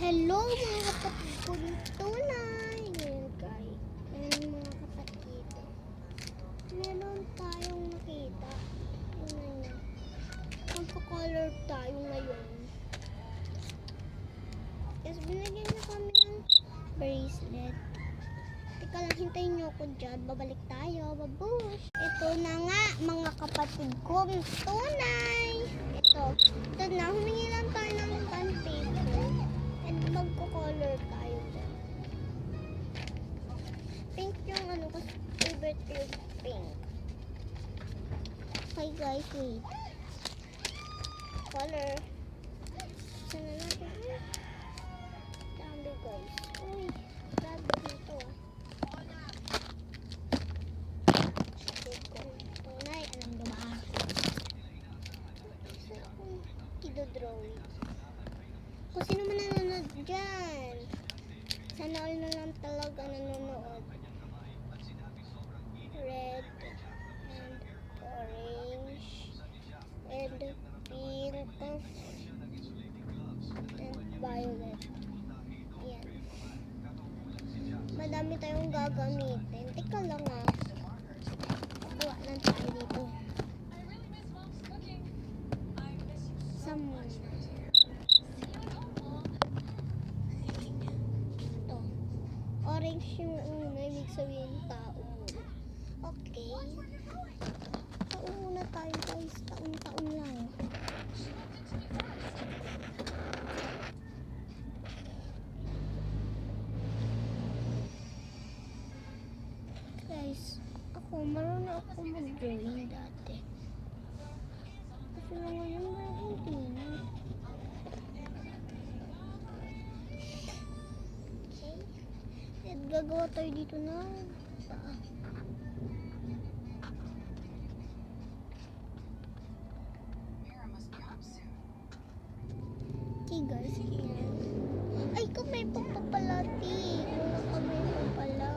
Hello mga kapatid ko ng tunay. Ngayon guys, ngayon mga kapatid, meron tayong nakita. Tingnan nyo. Magko-color tayo ngayon. Kasi binigyan niya kami ng bracelet. Teka lang, hintayin nyo ako dyan. Babalik tayo. Babush! Ito na nga mga kapatid ko ng tunay. Ito na. Humingi lang tayo ng bond paper. And magko-color tayo dyan. Pink yung ano, kasi favorite yung pink. Okay guys, wait. Color. Sana natin. Dami guys. Uy, grabe dito ah. Tunay, alam mo ba? Gusto akong i-drawing. Kung sino man nanonood dyan, sana all na lang talaga nanonood. Red and orange and pink and violet. Yan. Madami tayong gagamitin. Teka lang ah. Kuha lang tayo dito. Someone. Ito. Orange yung una. Ibig sabihin tao muna. Okay. Tao muna tayo guys. Taon-taon lang. Guys, marunong ako mag-drawing dati. Kasi na ngayon hindi na. Okay. At gagawa tayo dito na. Okay guys, yan. Ay, kamay pa pala, ti. Mga kamay pa pala.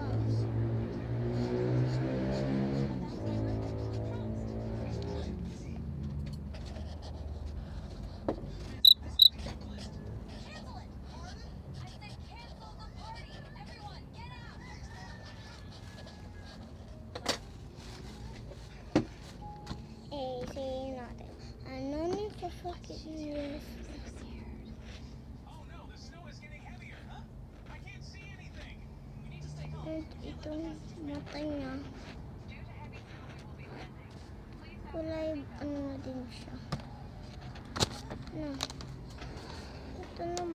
Say natin. Ano ni Sasuke is? At itong mata niya. Kulay ano na din siya. Na. Ito na.